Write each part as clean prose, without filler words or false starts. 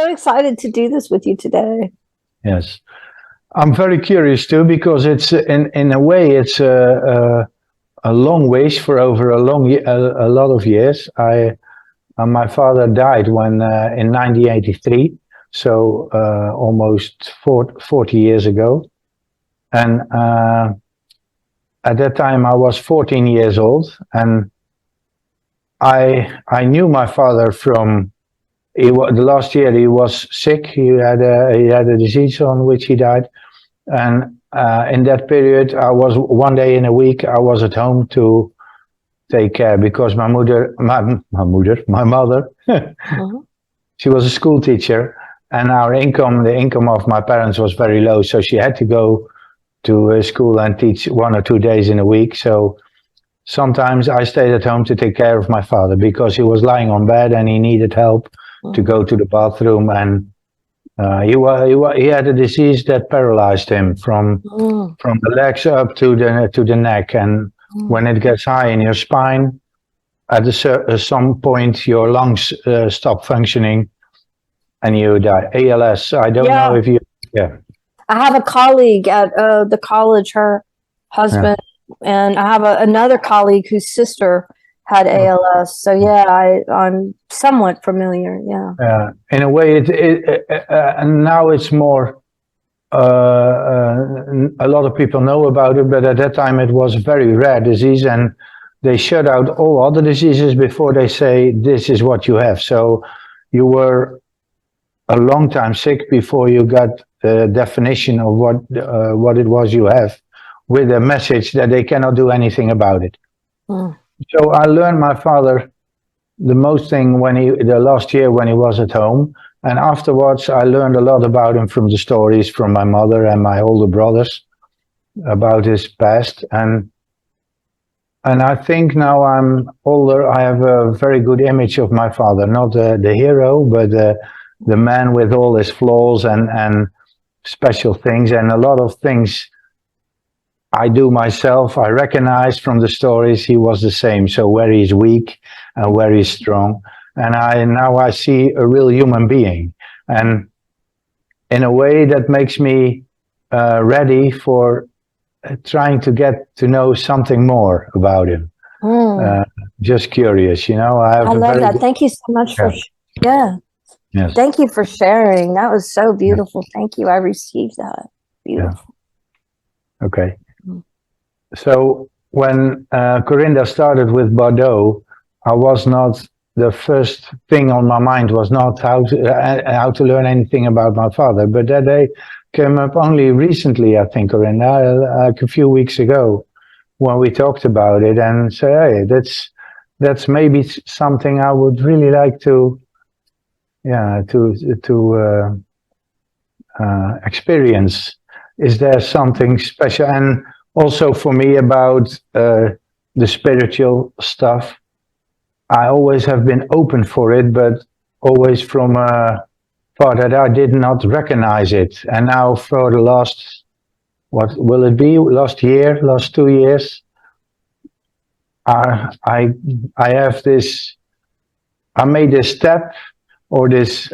so excited to do this with you today. Yes. I'm very curious too, because it's in a way it's a long ways for over a lot of years. My father died when in 1983, so almost 40 years ago, and at that time I was 14 years old, and I knew my father from the last year. He was sick. He had a disease on which he died, and in that period, I was one day in a week. I was at home to take care because my mother, she was a school teacher, and the income of my parents was very low, so she had to go to school and teach 1 or 2 days in a week. So sometimes I stayed at home to take care of my father because he was lying on bed and he needed help to go to the bathroom, and he had a disease that paralyzed him from the legs up to the neck, and when it gets high in your spine, at some point your lungs stop functioning and you die. ALS. I don't know if you. Yeah. I have a colleague at the college. Her husband, and I have another colleague whose sister had ALS. So I'm somewhat familiar. Yeah. In a way, and now it's more. A lot of people know about it, but at that time it was a very rare disease, and they shut out all other diseases before they say this is what you have. So you were a long time sick before you got the definition of what it was you have, with a message that they cannot do anything about it. So I learned my father the most thing the last year when he was at home. And afterwards, I learned a lot about him from the stories from my mother and my older brothers about his past. And I think now I'm older, I have a very good image of my father, not the hero, but the man with all his flaws and special things. And a lot of things I do myself, I recognize from the stories he was the same. So where he's weak and where he's strong. And now I see a real human being, and in a way that makes me ready for trying to get to know something more about him. Just curious, I love that. Thank you so much for Yes. Thank you for sharing. That was so beautiful. Thank you. I received that. Beautiful. Okay. So when Corinda started with Bardo, I was not. The first thing on my mind was not how to learn anything about my father, but that day came up only recently, I think, Corinda, like a few weeks ago, when we talked about it, and say, hey, that's maybe something I would really like to experience. Is there something special? And also for me about the spiritual stuff. I always have been open for it, but always from a part that I did not recognize it. And now for the last, what will it be? Last 2 years, I have this, I made this step or this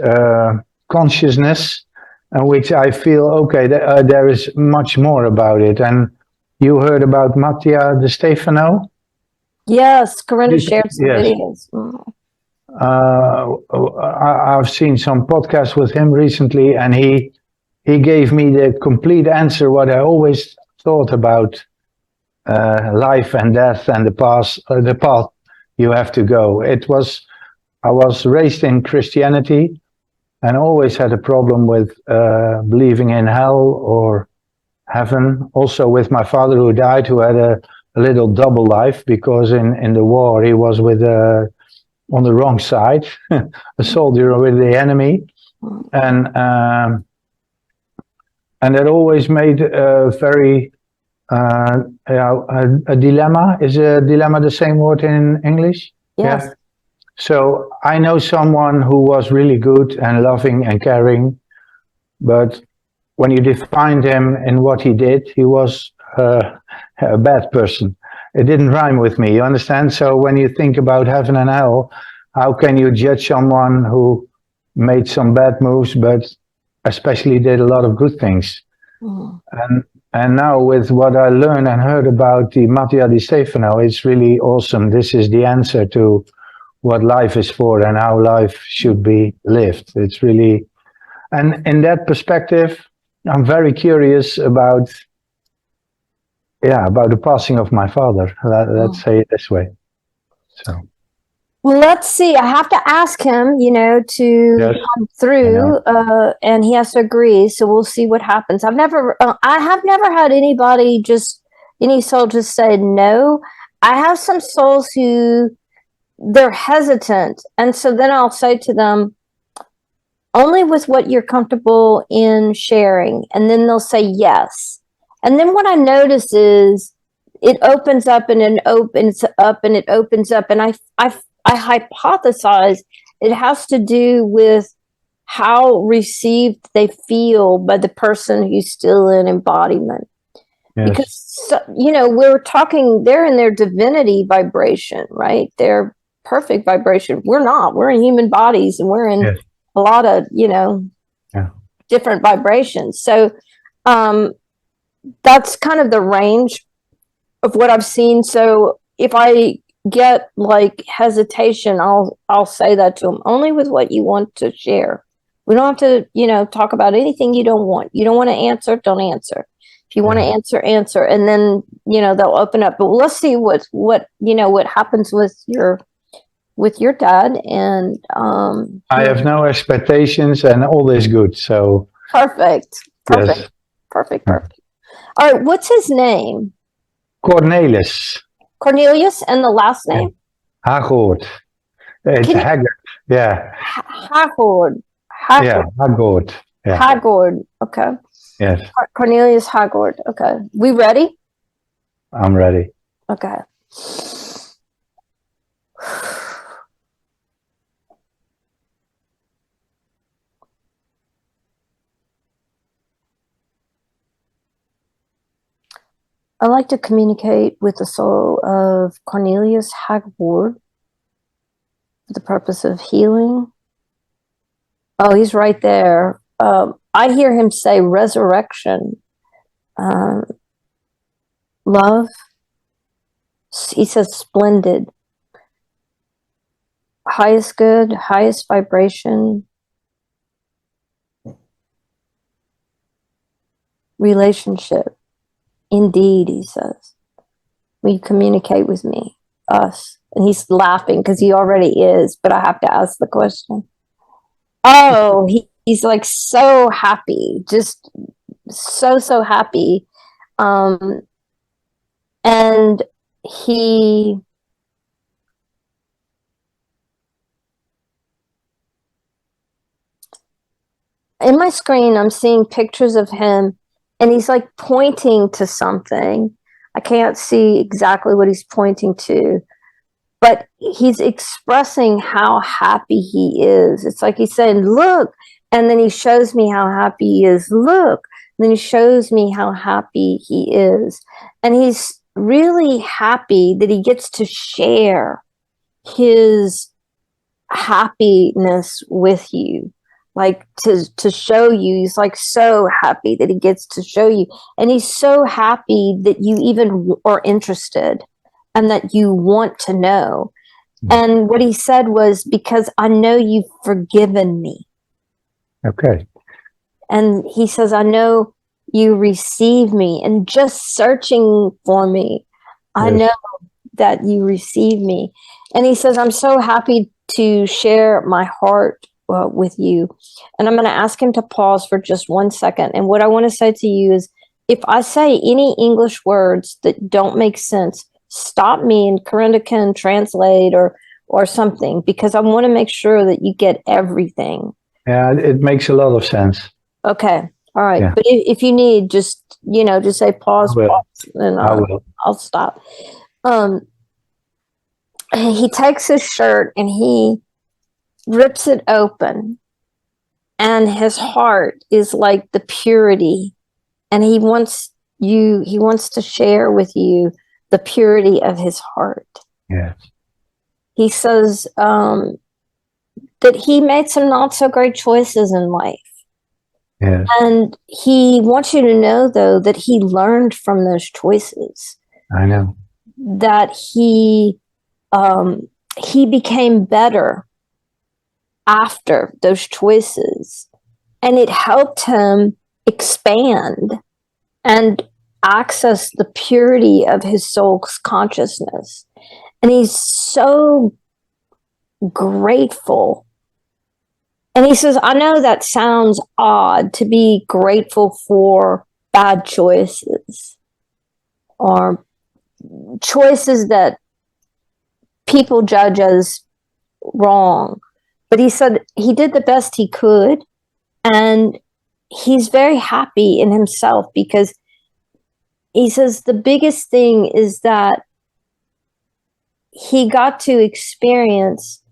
consciousness in which I feel, okay, there is much more about it. And you heard about Mattia De Stefano? Yes, Corinda shared some videos. I've seen some podcasts with him recently, and he gave me the complete answer what I always thought about life and death and the path you have to go. I was raised in Christianity and always had a problem with believing in hell or heaven. Also with my father who died, who had a little double life, because in the war he was with on the wrong side, a soldier with the enemy, and that always made a very a dilemma. Is a dilemma the same word in English? Yes. Yeah. So I know someone who was really good and loving and caring, but when you defined him in what he did, he was a bad person. It didn't rhyme with me, you understand? So when you think about heaven and hell, how can you judge someone who made some bad moves, but especially did a lot of good things. Mm. And now with what I learned and heard about the Mattia di Stefano, it's really awesome. This is the answer to what life is for and how life should be lived. It's really, and in that perspective, I'm very curious about, about the passing of my father. Let's say it this way. So. Well, let's see. I have to ask him, to come through, and he has to agree. So we'll see what happens. I have never had any soul just say no. I have some souls who they're hesitant, and so then I'll say to them, only with what you're comfortable in sharing, and then they'll say yes. And then what I notice is it opens up and it opens up and it opens up, and I hypothesize it has to do with how received they feel by the person who's still in embodiment. Yes. Because, we're talking, they're in their divinity vibration, right? They're perfect vibration. We're not. We're in human bodies, and we're in a lot of, different vibrations. So that's kind of the range of what I've seen. So if I get like hesitation, I'll say that to them, only with what you want to share. We don't have to, talk about anything you don't want. You don't want to answer, don't answer. If you want to answer, answer. And then, they'll open up. But let's see what happens with your dad. And I have no expectations and all is good. So perfect. Yes. Perfect. All right, what's his name? Cornelis. Cornelius, and the last name? Haggard. It's Haggard. Yeah. Haggard. Yeah, Haggard. Yeah. Haggard. Okay. Yes. Cornelius Haggard. Okay. We ready? I'm ready. Okay. I like to communicate with the soul of Cornelius Haggard for the purpose of healing. Oh, he's right there. I hear him say resurrection, love. He says splendid, highest good, highest vibration, relationship. Indeed, he says. Will you communicate with me? Us. And he's laughing because he already is, but I have to ask the question. Oh, he's like so happy, just so happy. And he in my screen, I'm seeing pictures of him, and he's like pointing to something. I can't see exactly what he's pointing to, but he's expressing how happy he is. It's like he's saying, look, and then he shows me how happy he is. Look, and then he shows me how happy he is. And he's really happy that he gets to share his happiness with you. Like to show you, he's like so happy that he gets to show you. And he's so happy that you even are interested and that you want to know. And what he said was, because I know you've forgiven me. Okay. And he says, I know you receive me, and just searching for me, I know that you receive me. And he says, I'm so happy to share my heart with you. And I'm going to ask him to pause for just 1 second. And what I want to say to you is, if I say any English words that don't make sense, stop me and Corinda can translate or something, because I want to make sure that you get everything. Yeah, it makes a lot of sense. Okay. All right. Yeah. But if you need, just say pause, and I'll stop. He takes his shirt and he rips it open, and his heart is like the purity, and he wants to share with you the purity of his heart. Yes. He says, that he made some not so great choices in life. Yes. And he wants you to know, though, that he learned from those choices. I know. That he became better after those choices, and it helped him expand and access the purity of his soul's consciousness. And he's so grateful. And he says, I know that sounds odd to be grateful for bad choices or choices that people judge as wrong. But he said he did the best he could, and he's very happy in himself, because he says the biggest thing is that he got to experience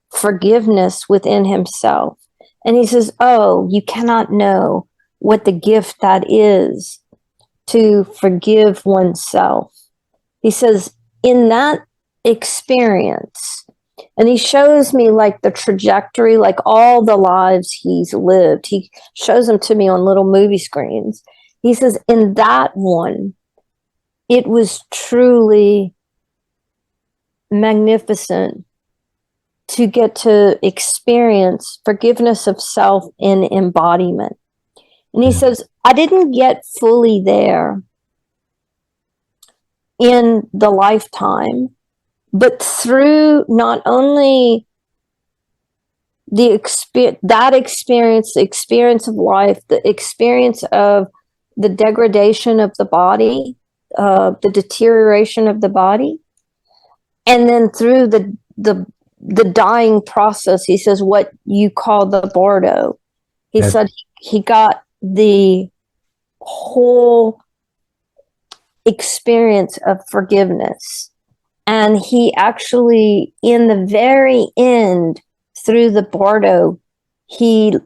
forgiveness within himself. And he says, oh, you cannot know what the gift that is to forgive oneself. He says, in that experience, and he shows me like the trajectory, like all the lives he's lived. He shows them to me on little movie screens. He says, in that one, it was truly magnificent to get to experience forgiveness of self in embodiment. And he says, I didn't get fully there in the lifetime, but through not only the experience the experience of life, the experience of the degradation of the body, the deterioration of the body, and then through the dying process. He says, what you call the Bardo. He said he got the whole experience of forgiveness. And he actually, in the very end, through the Bardo, he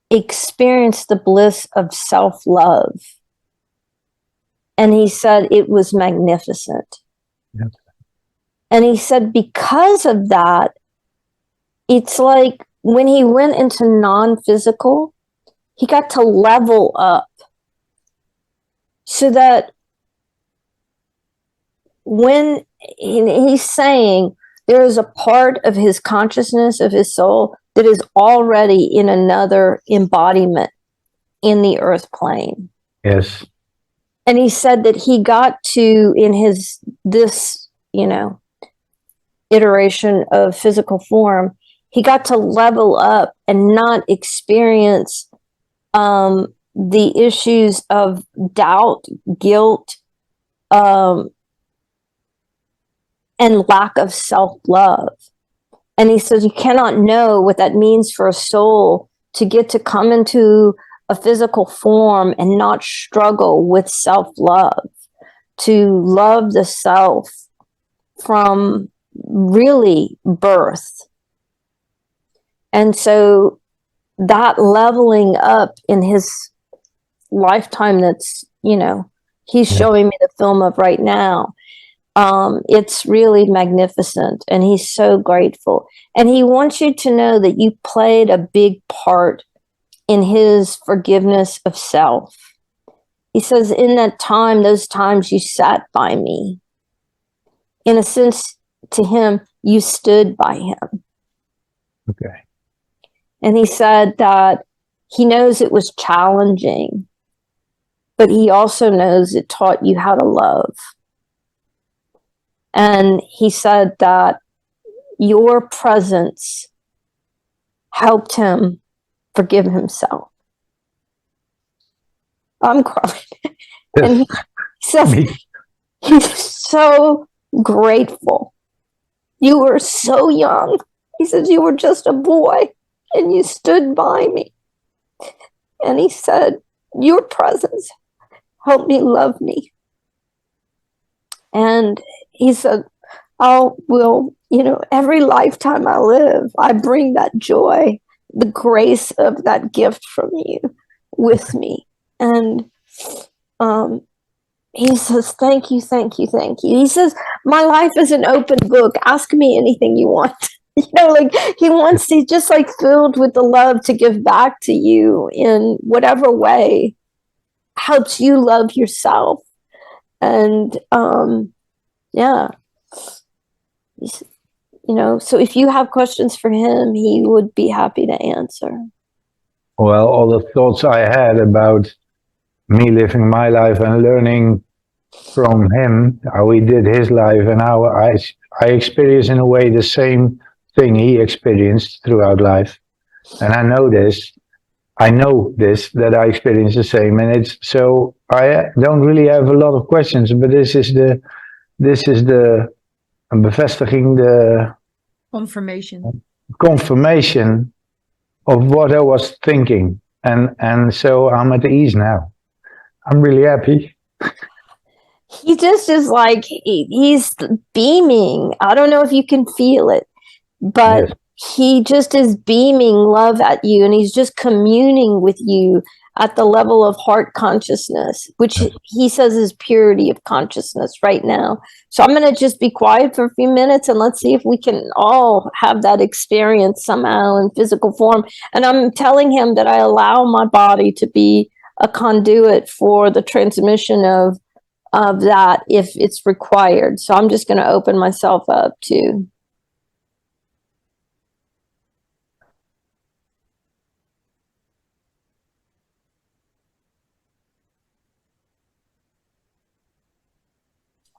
experienced the bliss of self-love. And he said it was magnificent. Yep. And he said because of that, it's like when he went into non-physical, he got to level up. So that when he's saying there is a part of his consciousness, of his soul, that is already in another embodiment in the earth plane. Yes. And he said that he got to, in this iteration of physical form, he got to level up and not experience the issues of doubt, guilt, and lack of self-love. And he says you cannot know what that means for a soul to get to come into a physical form and not struggle with self-love, to love the self from really birth. And so that leveling up in his lifetime, that's, he's showing me the film of right now. It's really magnificent, and he's so grateful. And he wants you to know that you played a big part in his forgiveness of self. He says, in that time, those times you sat by me, in a sense, to him, you stood by him. Okay. And he said that he knows it was challenging, but he also knows it taught you how to love. And he said that your presence helped him forgive himself. I'm crying. And he says he's so grateful. You were so young. He says you were just a boy and you stood by me. And he said, your presence helped me love me. And he said, every lifetime I live, I bring that joy, the grace of that gift from you with me. And he says, thank you, thank you, thank you. He says, my life is an open book. Ask me anything you want. Like he's just like filled with the love to give back to you in whatever way helps you love yourself. And yeah, so if you have questions for him, he would be happy to answer. Well, all the thoughts I had about me living my life and learning from him, how he did his life, and how I experience in a way the same thing he experienced throughout life. And I know this, that I experience the same. And it's so I don't really have a lot of questions, but this is the bevestiging, the confirmation of what I was thinking. And so I'm at ease now. I'm really happy. He just is like, he's beaming. I don't know if you can feel it, but yes. He just is beaming love at you, and he's just communing with you at the level of heart consciousness, which he says is purity of consciousness right now. So I'm going to just be quiet for a few minutes, and let's see if we can all have that experience somehow in physical form. And I'm telling him that I allow my body to be a conduit for the transmission of that if it's required. So I'm just going to open myself up to.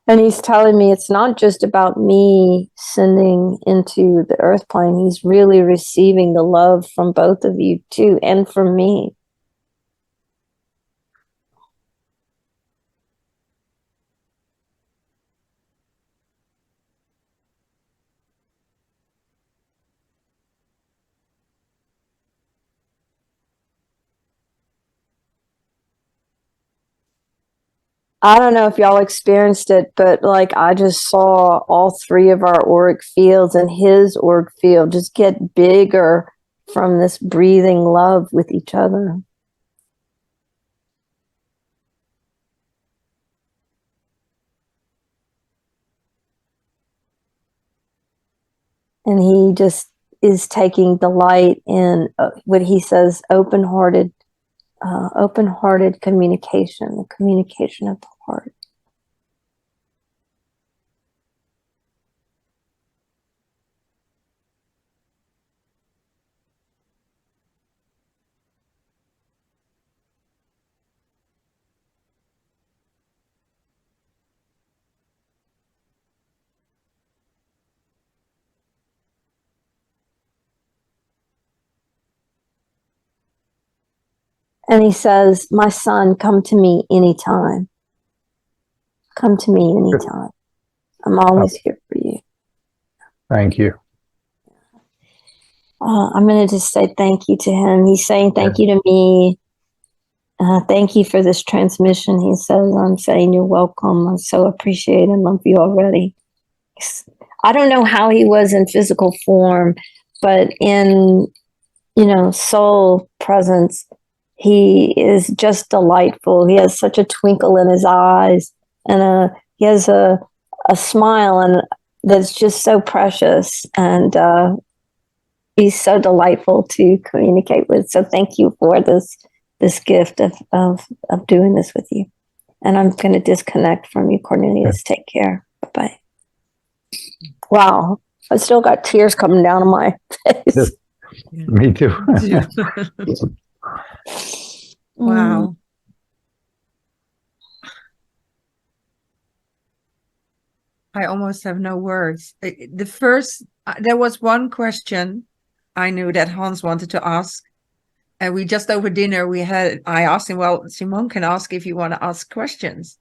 And he's telling me it's not just about me sending into the earth plane. He's really receiving the love from both of you too, and from me. I don't know if y'all experienced it, but like I just saw all three of our auric fields and his auric field just get bigger from this breathing love with each other. And he just is taking delight in what he says, open-hearted communication, the communication of the heart. And he says, my son, come to me anytime. Come to me anytime. I'm always here for you. Thank you. I'm going to just say thank you to him. He's saying thank you to me. Thank you for this transmission. He says, I'm saying you're welcome. I so appreciate and love you already. I don't know how he was in physical form, but in, soul presence, he is just delightful. He has such a twinkle in his eyes, and he has a smile and that's just so precious. And he's so delightful to communicate with. So thank you for this gift of doing this with you. And I'm going to disconnect from you, Cornelius. Take care. Bye-bye. Wow. I still got tears coming down on my face. Me too. Wow. I almost have no words. There was one question I knew that Hans wanted to ask. And we just over dinner, I asked him, well, Simone can ask if you want to ask questions.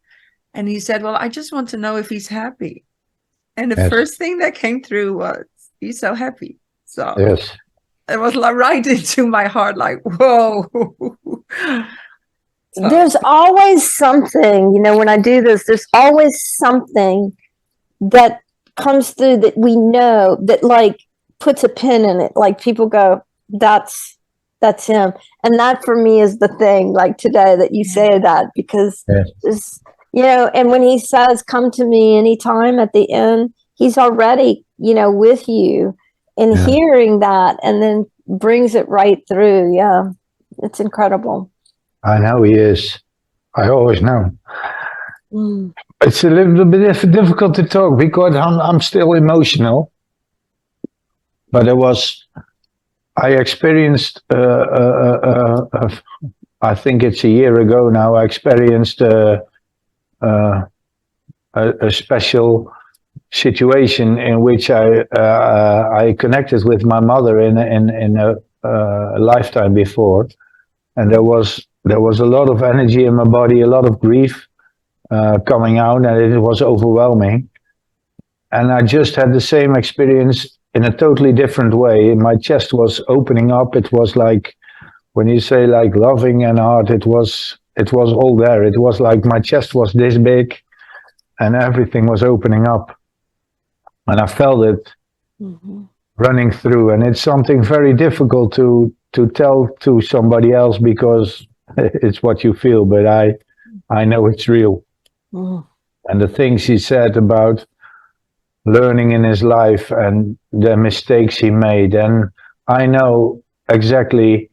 And he said, well, I just want to know if he's happy. And the first thing that came through was, he's so happy. So yes. It was like right into my heart, like, whoa. So. There's always something, when I do this, there's always something that comes through that we know that like puts a pin in it. Like people go, that's him. And that for me is the thing, like today that you say that, because and when he says, come to me anytime at the end, he's already, with you. and Yeah. hearing that and then brings it right through. Yeah, it's incredible. I know he is. I always know. Mm. It's a little bit difficult to talk because I'm still emotional. But I experienced, I think it's a year ago now, I experienced uh, a special situation in which I connected with my mother in a lifetime before, and there was a lot of energy in my body, a lot of grief coming out, and it was overwhelming. And I just had the same experience in a totally different way. My chest was opening up. It was like when you say like loving and heart, it was all there. It was like my chest was this big and everything was opening up. And I felt it Mhm. running through. And it's something very difficult to tell to somebody else because it's what you feel, but I know it's real. Mm. And the things he said about learning in his life and the mistakes he made. And I know exactly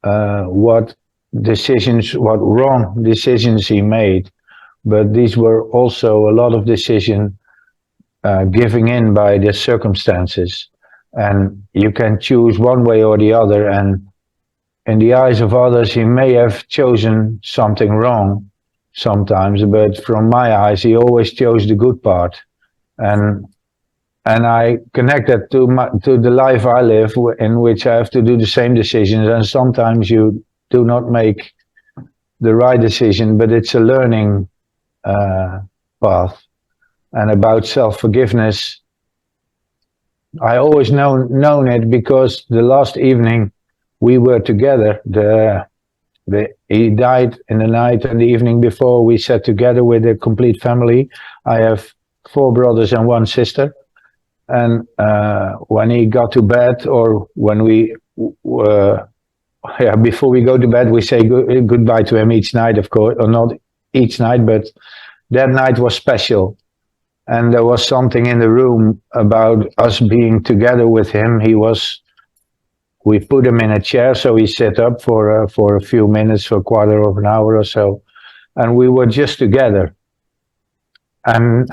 what wrong decisions he made. But these were also a lot of decisions giving in by the circumstances. And you can choose one way or the other. And in the eyes of others, he may have chosen something wrong sometimes. But from my eyes, he always chose the good part. And I connect that to the life I live, in which I have to do the same decisions, and sometimes you do not make the right decision, but it's a learning path. And about self-forgiveness, I always known it because the last evening we were together. He died in the night, and the evening before we sat together with the complete family. I have 4 brothers and 1 sister. And when he got to bed, or when before we go to bed, we say goodbye to him each night, of course, or not each night, but that night was special. And there was something in the room about us being together with him. We put him in a chair, so he sat up for a few minutes, for a quarter of an hour or so, and we were just together. And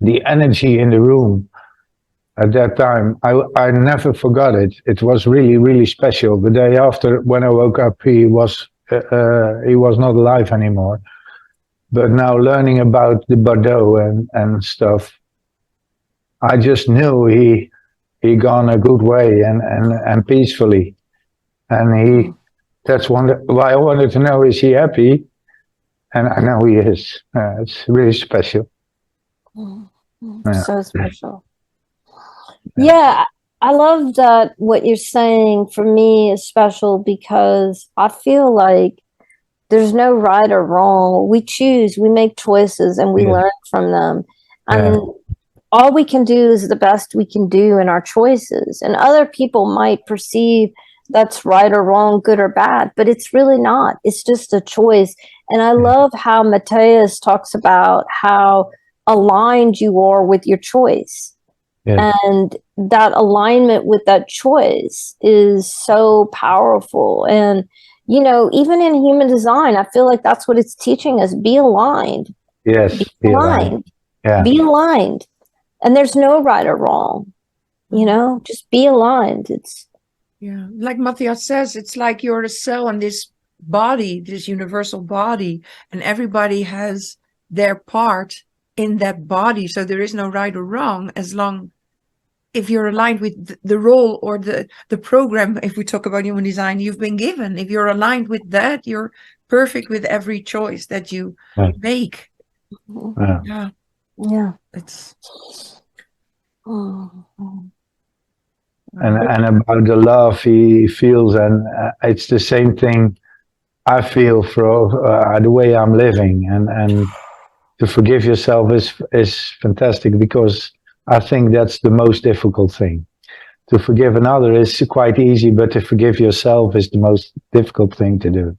the energy in the room at that time, I never forgot it. It was really, really special. The day after, when I woke up, he was not alive anymore. But now learning about the Bardo and stuff, I just knew he gone a good way and peacefully. And that's why I wanted to know, is he happy? And I know he is. It's really special. Mm. Yeah. So special. Yeah, I love that what you're saying for me is special because I feel like there's no right or wrong. We choose, we make choices, and we Yeah. learn from them. Yeah. And all we can do is the best we can do in our choices. And other people might perceive that's right or wrong, good or bad, but it's really not. It's just a choice. And I love how Matthias talks about how aligned you are with your choice. Yeah. And that alignment with that choice is so powerful. And, you know, even in human design, I feel like that's what it's teaching us. Be aligned. Yes. Be aligned. Yeah. Be aligned. And there's no right or wrong. You know, just be aligned. Yeah, like Matthias says, it's like you're a cell in this body, this universal body, and everybody has their part in that body. So there is no right or wrong, as long if you're aligned with the role or the program. If we talk about human design, you've been given. If you're aligned with that, you're perfect with every choice that you make. Yeah. Yeah. It's And about the love he feels, and it's the same thing I feel for the way I'm living, and to forgive yourself is fantastic, because I think that's the most difficult thing. To forgive another is quite easy, but to forgive yourself is the most difficult thing to do.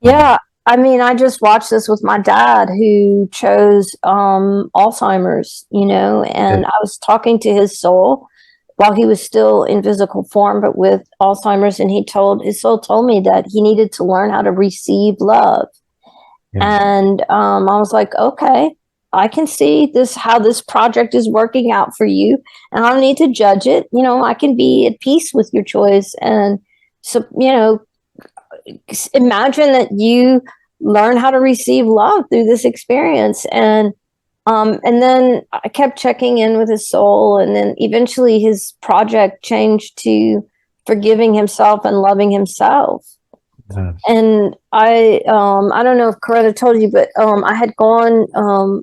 Yeah, I mean, I just watched this with my dad who chose Alzheimer's, you know, and I was talking to his soul while he was still in physical form, but with Alzheimer's, and his soul told me that he needed to learn how to receive love. And I was like, okay, I can see this, how this project is working out for you, and I don't need to judge it. You know, I can be at peace with your choice. And so, you know, imagine that you learn how to receive love through this experience. And then I kept checking in with his soul, and then eventually his project changed to forgiving himself and loving himself. And I don't know if Coretta told you, but I had gone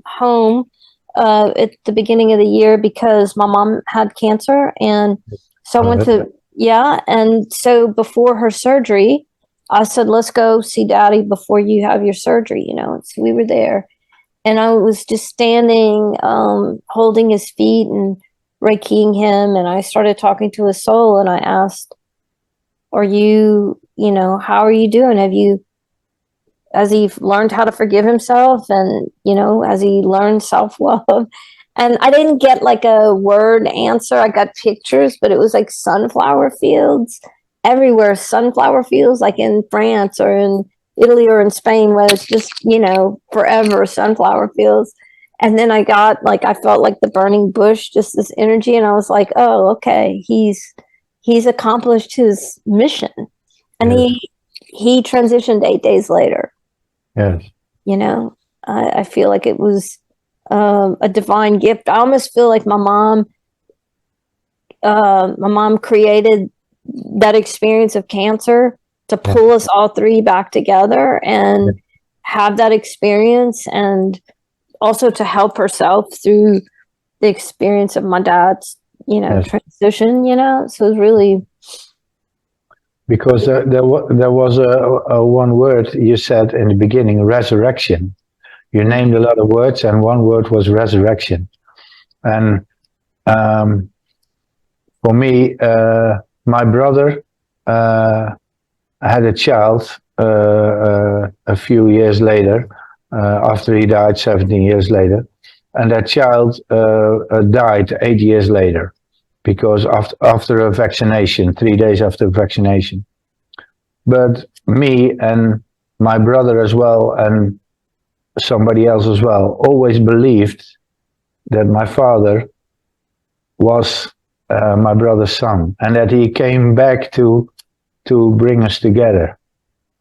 home at the beginning of the year because my mom had cancer, and so I went to and so before her surgery, I said, let's go see Daddy before you have your surgery, you know. So we were there, and I was just standing, holding his feet and Reikiing him, and I started talking to his soul, and I asked, are you, you know, how are you doing? Has he learned how to forgive himself? And, you know, has he learned self-love? And I didn't get like a word answer. I got pictures, but it was like sunflower fields everywhere, sunflower fields, like in France or in Italy or in Spain, where it's just, you know, forever sunflower fields. And then I got like, I felt like the burning bush, just this energy. And I was like, oh, okay, he's accomplished his mission. And he transitioned 8 days later. Yes. You know, I feel like it was a divine gift. I almost feel like my mom created that experience of cancer to pull us all three back together and have that experience, and also to help herself through the experience of my dad's, you know, transition, you know. So it was really, because there was a one word you said in the beginning, resurrection. You named a lot of words, and one word was resurrection. And for me, my brother had a child a few years later, after he died 17 years later. And that child died 8 years later, because after a vaccination, 3 days after vaccination. But me and my brother as well, and somebody else as well, always believed that my father was my brother's son, and that he came back to bring us together.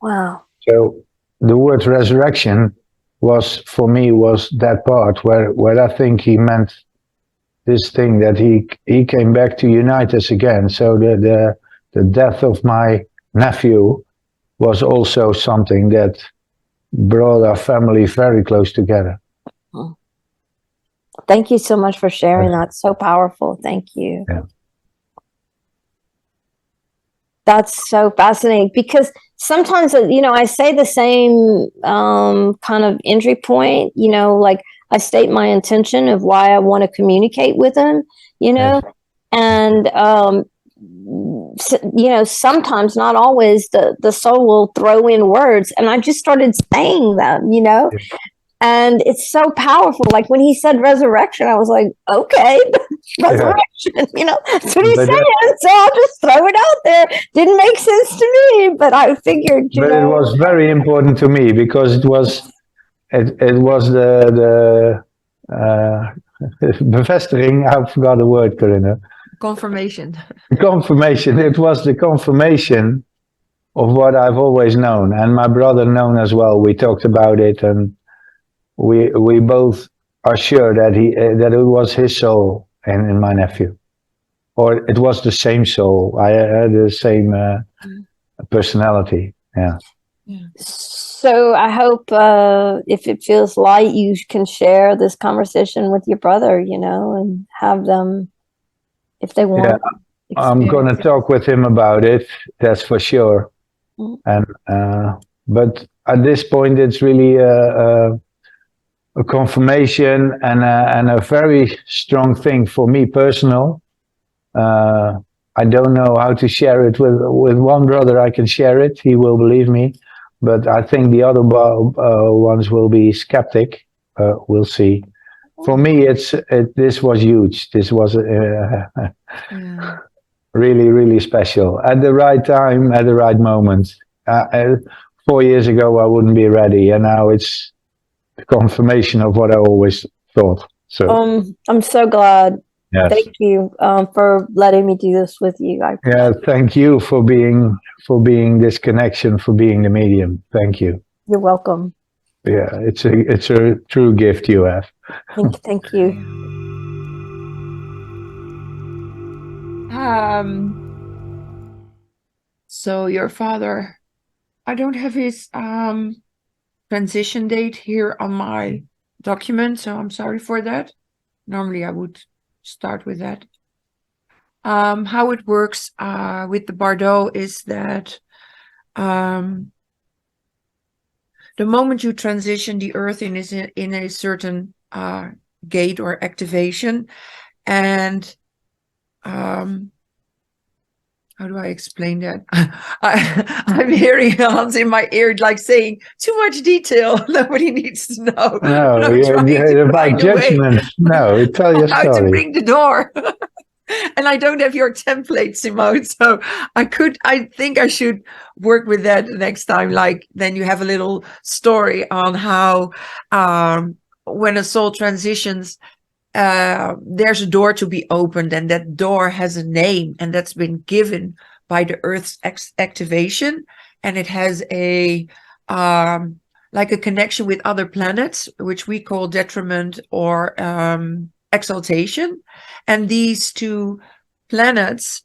wow. So the word resurrection was, for me, was that part where I think he meant this thing, that he came back to unite us again. So the death of my nephew was also something that brought our family very close together. Thank you so much for sharing that. So powerful. Thank you. Yeah. That's so fascinating, because sometimes, you know, I say the same kind of entry point, you know, like I state my intention of why I want to communicate with him, you know, and, you know, sometimes, not always, the soul will throw in words, and I just started saying them, you know. And it's so powerful. Like when he said resurrection, I was like, okay, resurrection, you know, that's what he's saying. So I'll just throw it out there. Didn't make sense to me, but I figured, you know. It was very important to me, because it was the bevestiging, I forgot the word, Corinna. Confirmation. Confirmation. It was the confirmation of what I've always known, and my brother known as well. We talked about it, and we both are sure that that it was his soul in my nephew, or it was the same soul. I had the same personality. Yeah. So I hope if it feels light, you can share this conversation with your brother, you know, and have them, if they want. Yeah, I'm going to talk with him about it. That's for sure. And but at this point, it's really a confirmation and a very strong thing for me personal. I don't know how to share it with one brother. I can share it. He will believe me. but I think the other ones will be skeptic. We'll see. For me, this was huge. This was Yeah. really, really special at the right time, at the right moment. 4 years ago, I wouldn't be ready, and now it's the confirmation of what I always thought. So, I'm so glad. yes. Thank you for letting me do this with you. Yeah, thank you for being this connection, for being the medium. Thank you. You're welcome. Yeah, it's a true gift you have. Thank you. So your father, I don't have his transition date here on my document, so I'm sorry for that. Normally I would start with that. How it works with the Bardo is that the moment you transition, the earth is in a certain gate or activation, and how do I explain that? I'm hearing Hans in my ear, like saying too much detail. Nobody needs to know. No, about judgment. No, tell your how to story. bring the door. And I don't have your template, Simone. So I think I should work with that next time. Like, then you have a little story on how when a soul transitions, there's a door to be opened, and that door has a name, and that's been given by the Earth's activation, and it has a like a connection with other planets, which we call detriment or exaltation. And these two planets,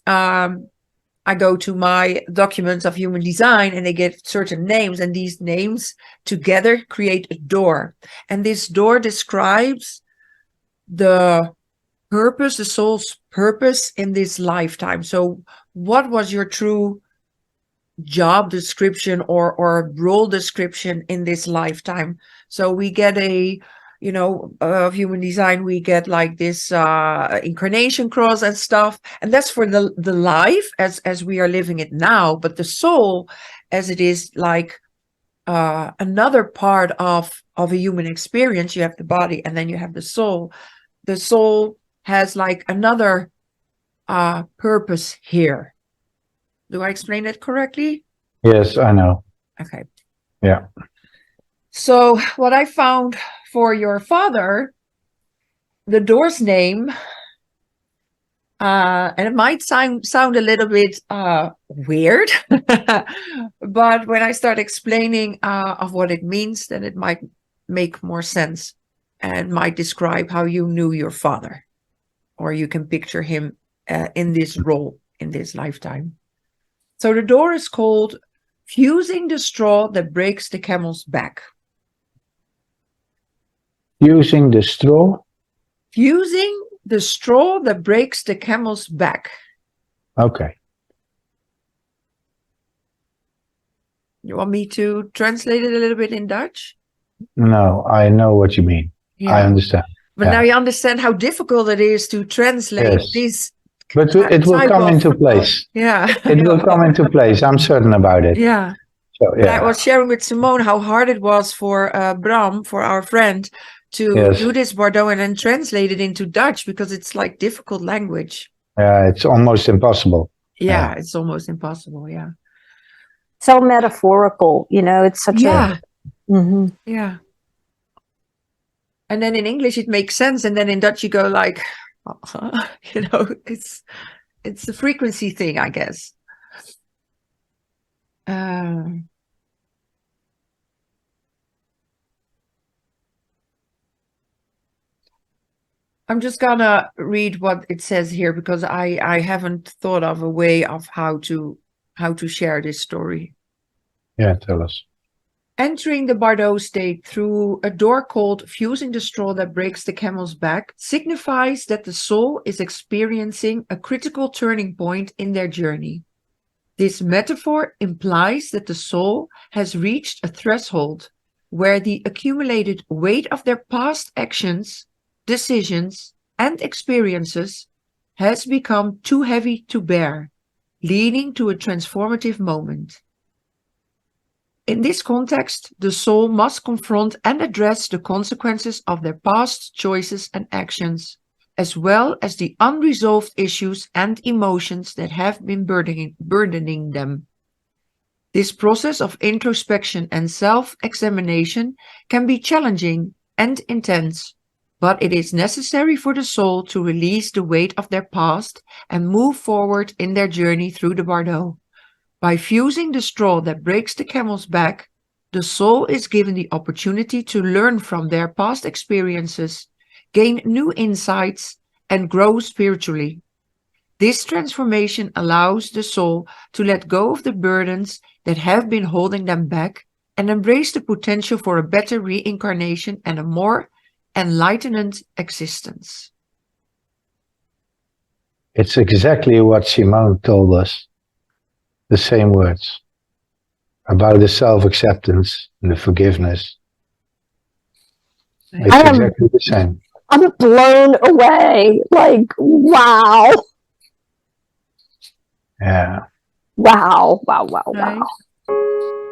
I go to my documents of human design, and they get certain names, and these names together create a door, and this door describes the purpose, the soul's purpose in this lifetime. So what was your true job description or role description in this lifetime? So we get of human design, we get like this incarnation cross and stuff, and that's for the life as we are living it now. But the soul, as it is like another part of a human experience, you have the body and then you have the soul. The soul has like another purpose here. Do I explain that correctly? Yes, I know. Okay. Yeah. So what I found for your father, the door's name, and it might sound a little bit weird, but when I start explaining of what it means, then it might make more sense and might describe how you knew your father, or you can picture him in this role in this lifetime. So the door is called fusing the straw that breaks the camel's back. Using the straw? Fusing the straw that breaks the camel's back. Okay. You want me to translate it a little bit in Dutch? No, I know what you mean. Yeah. I understand. But now you understand how difficult it is to translate these. But it will come into place. Yeah. It will come into place. I'm certain about it. Yeah. So, yeah. I was sharing with Simone how hard it was for Bram, for our friend, to do this Bardo and then translate it into Dutch, because it's like difficult language. Yeah, it's almost impossible. Yeah, it's almost impossible. Yeah. So metaphorical, it's such a. Mm-hmm. Yeah. And then in English it makes sense, and then in Dutch you go like, it's a frequency thing, I guess. I'm just gonna read what it says here, because I haven't thought of a way of how to share this story. Yeah, tell us. Entering the Bardo state through a door called fusing the straw that breaks the camel's back signifies that the soul is experiencing a critical turning point in their journey. This metaphor implies that the soul has reached a threshold where the accumulated weight of their past actions, decisions, and experiences has become too heavy to bear, leading to a transformative moment. In this context, the soul must confront and address the consequences of their past choices and actions, as well as the unresolved issues and emotions that have been burdening them. This process of introspection and self-examination can be challenging and intense, but it is necessary for the soul to release the weight of their past and move forward in their journey through the Bardo. By fusing the straw that breaks the camel's back, the soul is given the opportunity to learn from their past experiences, gain new insights, and grow spiritually. This transformation allows the soul to let go of the burdens that have been holding them back and embrace the potential for a better reincarnation and a more enlightened existence. It's exactly what Simone told us. The same words about the self-acceptance and the forgiveness. It's exactly the same. I'm blown away. Like, wow. Yeah. Wow, wow, wow, wow. Right.